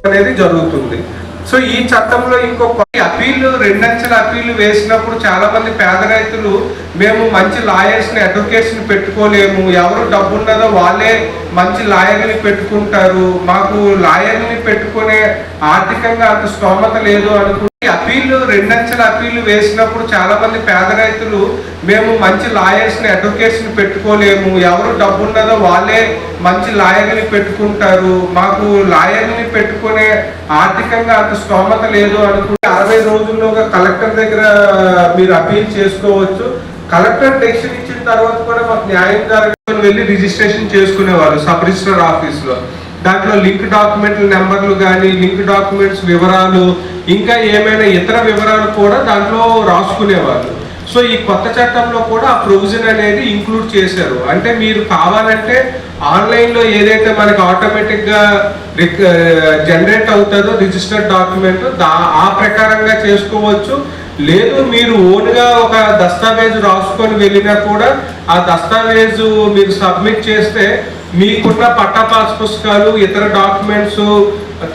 అనేది జరుగుతుంది. సో ఈ చట్టంలో ఇంకొక అపీల్, రెండంచెల అపీల్ వేసినప్పుడు చాలా మంది పేద రైతులు మేము మంచి లాయర్స్ని, అడ్వకేట్స్ని పెట్టుకోలేము, ఎవరు డబ్బు ఉన్నదో వాళ్ళే మంచి లాయర్ని పెట్టుకుంటారు, మాకు లాయర్ని పెట్టుకునే ఆర్థికంగా అంత స్తోమత లేదు అనుకుంటే అపీల్, రెండంచెల అపీల్ వేసినప్పుడు చాలా మంది పేద రైతులు మేము మంచి లాయర్స్ని, అడ్వకేట్స్ని పెట్టుకోలేము, ఎవరు డబ్బు ఉన్నదో వాళ్ళే మంచి లాయర్ని పెట్టుకుంటారు, మాకు లాయర్ని పెట్టుకునే ఆర్థికంగా అంత స్తోమత లేదు అనుకుంటే 60 రోజుల్లోగా కలెక్టర్ దగ్గర మీరు అపీల్ చేసుకోవచ్చు. కలెక్టర్ డెసిషన్ ఇచ్చిన తర్వాత కూడా మాకు న్యాయం జరగని వెళ్ళి రిజిస్ట్రేషన్ చేసుకునేవాళ్ళు సబ్ రిజిస్టర్ ఆఫీస్లో. దాంట్లో లింక్ డాక్యుమెంట్ల నెంబర్లు కానీ, లింక్ డాక్యుమెంట్స్ వివరాలు, ఇంకా ఏమైనా ఇతర వివరాలు కూడా దాంట్లో రాసుకునేవాళ్ళు. సో ఈ కొత్త చట్టంలో కూడా ఆ ప్రొవిజన్ అనేది ఇంక్లూడ్ చేశారు. అంటే మీరు కావాలంటే ఆన్లైన్లో ఏదైతే మనకి ఆటోమేటిక్గా జనరేట్ అవుతుందో రిజిస్టర్డ్ డాక్యుమెంట్ ఆ ప్రకారంగా చేసుకోవచ్చు. లేదు మీరు ఓన్గా ఒక దస్తావేజు రాసుకొని వెళ్ళినా కూడా ఆ దస్తావేజు మీరు సబ్మిట్ చేస్తే మీకున్న పట్టా పాస్ పుస్తకాలు, ఇతర డాక్యుమెంట్స్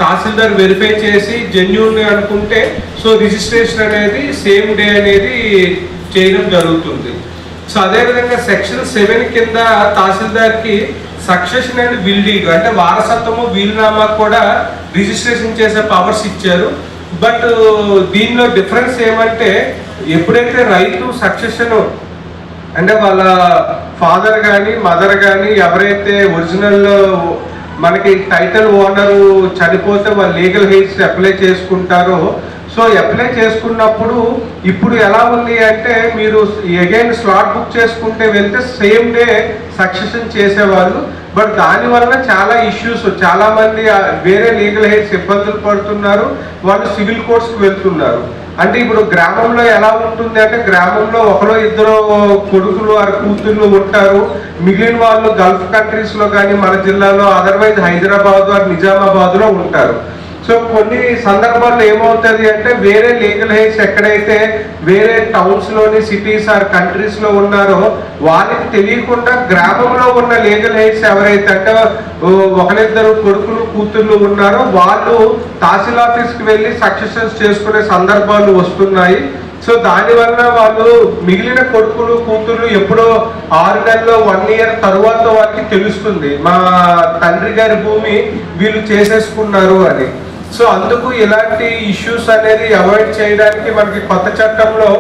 తహసీల్దార్ వెరిఫై చేసి జెన్యూన్ అనుకుంటే సో రిజిస్ట్రేషన్ అనేది సేమ్ డే అనేది చేయడం జరుగుతుంది. సో అదేవిధంగా సెక్షన్ 7 కింద తహసీల్దార్కి సక్సెషన్ అండ్ విల్ డీడ్ అంటే వారసత్వము, వీలునామా కూడా రిజిస్ట్రేషన్ చేసే పవర్స్ ఇచ్చారు. బట్ దీనిలో డిఫరెన్స్ ఏమంటే ఎప్పుడైతే రైతు సక్సెషన్ అంటే వాళ్ళ ఫాదర్ కానీ మదర్ కానీ ఎవరైతే ఒరిజినల్ మనకి టైటిల్ ఓనరు చనిపోతే వాళ్ళు లీగల్ హెయిర్స్ అప్లై చేసుకుంటారో సో అప్లై చేసుకున్నప్పుడు ఇప్పుడు ఎలా ఉంది అంటే మీరు అగైన్ స్లాట్ బుక్ చేసుకుంటే వెళ్తే సేమ్ డే సక్సెషన్ చేసేవాళ్ళు. బట్ దానివల్ల చాలా ఇష్యూస్, చాలామంది వేరే లీగల్ హెయిర్స్ ఇబ్బందులు పడుతున్నారు, వాళ్ళు సివిల్ కోర్ట్స్కి వెళ్తున్నారు. అంటే ఇప్పుడు గ్రామంలో ఎలా ఉంటుంది అంటే గ్రామంలో ఒకరో ఇద్దరు కొడుకులు కూతుర్లు ఉంటారు, మిగిలిన వాళ్ళు గల్ఫ్ కంట్రీస్లో కానీ మన జిల్లాలో అదర్వైజ్ హైదరాబాద్ నిజామాబాద్లో ఉంటారు. సో కొన్ని సందర్భాల్లో ఏమవుతుంది అంటే వేరే లీగల్ హెయిర్స్ ఎక్కడైతే వేరే టౌన్స్లోని సిటీస్ ఆర్ కంట్రీస్లో ఉన్నారో వాళ్ళకి తెలియకుండా గ్రామంలో ఉన్న లీగల్ హెయిర్స్ ఎవరైతే అంటే ఒకరిద్దరు కొడుకులు కూతుర్లు ఉన్నారో వాళ్ళు తహసీల్ ఆఫీస్కి వెళ్ళి సక్సెషన్స్ చేసుకునే సందర్భాలు వస్తున్నాయి. సో దానివల్ల వాళ్ళు మిగిలిన కొడుకులు కూతుర్లు ఎప్పుడో 6 నెలల్లో 1 ఇయర్ తరువాత వాళ్ళకి తెలుస్తుంది మా తండ్రి గారి భూమి వీళ్ళు చేసేసుకున్నారు అని. సో అందుకు ఇలాంటి ఇష్యూస్ అనేది అవాయిడ్ చేయడానికి మనకి కొత్త చట్టంలో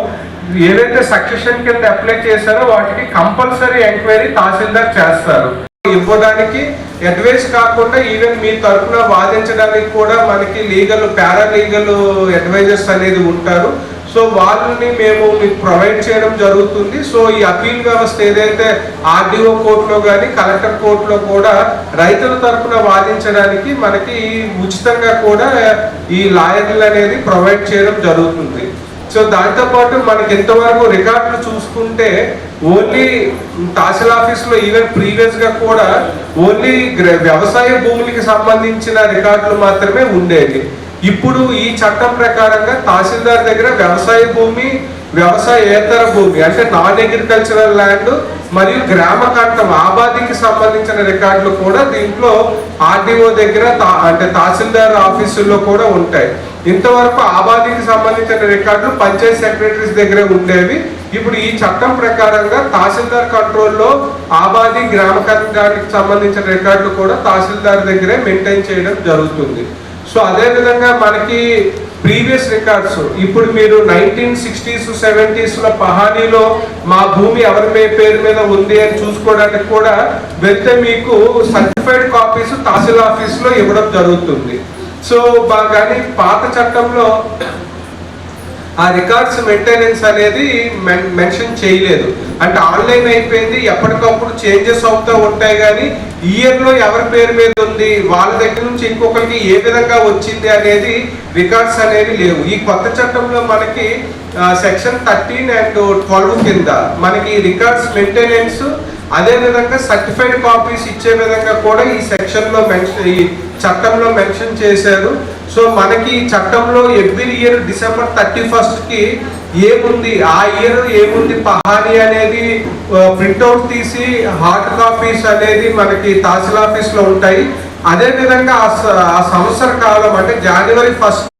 ఏదైతే సక్సెషన్ కింద అప్లై చేశారో వాటికి కంపల్సరీ ఎంక్వైరీ తహసీల్దార్ చేస్తారు. ఇవ్వడానికి అడ్వైస్ కాకుండా ఈవెన్ మీ తరఫున వాదించడానికి కూడా మనకి లీగల్, పారాలీగల్ అడ్వైజర్స్ అనేది ఉంటారు. సో వాళ్ళని మేము మీకు ప్రొవైడ్ చేయడం జరుగుతుంది. సో ఈ అపీల్ వ్యవస్థ ఏదైతే ఆర్డీఓ కోర్టులో కానీ కలెక్టర్ కోర్టులో కూడా రైతుల తరఫున వాదించడానికి మనకి ఉచితంగా కూడా ఈ లాయర్లు అనేది ప్రొవైడ్ చేయడం జరుగుతుంది. సో దాంతోపాటు మనకి ఇంతవరకు రికార్డులు చూసుకుంటే ఓన్లీ తహసీల్ ఆఫీస్లో ఈవెన్ ప్రీవియస్గా కూడా ఓన్లీ వ్యవసాయ భూములకి సంబంధించిన రికార్డులు మాత్రమే ఉండేవి. ఇప్పుడు ఈ చట్టం ప్రకారంగా తహసీల్దార్ దగ్గర వ్యవసాయ భూమి, వ్యవసాయేతర భూమి అంటే నాన్ అగ్రికల్చరల్ ల్యాండ్ మరియు గ్రామ కట్టం ఆబాదికి సంబంధించిన రికార్డులు కూడా దీంట్లో ఆర్డీఓ దగ్గర అంటే తహసీల్దార్ ఆఫీసుల్లో కూడా ఉంటాయి. ఇంతవరకు ఆబాదికి సంబంధించిన రికార్డులు పంచాయతీ సెక్రటరీస్ దగ్గర ఉండేవి. ఇప్పుడు ఈ చట్టం ప్రకారంగా తహసీల్దార్ కంట్రోల్లో ఆబాది, గ్రామ కట్టానికి సంబంధించిన రికార్డులు కూడా తహసీల్దార్ దగ్గరే మెయింటైన్ చేయడం జరుగుతుంది. సో అదేవిధంగా మనకి ప్రీవియస్ రికార్డ్స్ ఇప్పుడు మీరు 1960s 70s పహానీలో మా భూమి ఎవరి పేరు మీద ఉంది అని చూసుకోవడానికి కూడా వెళ్తే మీకు సర్టిఫైడ్ కాపీస్ తహసీల్ ఆఫీస్లో ఇవ్వడం జరుగుతుంది. సో కానీ పాత చట్టంలో ఆ రికార్డ్స్ మెయింటెనెన్స్ అనేది మెన్షన్ చేయలేదు. అంటే ఆన్లైన్ అయిపోయింది, ఎప్పటికప్పుడు చేంజెస్ అవుతూ ఉంటాయి, కానీ ఇయర్లో ఎవరి పేరు మీద ఉంది, వాళ్ళ దగ్గర నుంచి ఇంకొకరికి ఏ విధంగా వచ్చింది అనేది రికార్డ్స్ అనేవి లేవు. ఈ కొత్త చట్టంలో మనకి సెక్షన్ 13 and 12 కింద మనకి రికార్డ్స్ మెయింటెనెన్స్ అదేవిధంగా సర్టిఫైడ్ కాపీస్ ఇచ్చే విధంగా కూడా ఈ సెక్షన్లో ఈ చట్టంలో మెన్షన్ చేశారు. సో మనకి ఈ చట్టంలో ఎవ్రీ ఇయర్ December 31st ఏముంది, ఆ ఇయర్ ఏముంది పహానీ అనేది ప్రింట్అవుట్ తీసి హార్డ్ కాపీస్ అనేది మనకి తహసీల్ ఆఫీస్లో ఉంటాయి. అదే విధంగా ఆ సంవత్సర కాలం అంటే జనవరి 1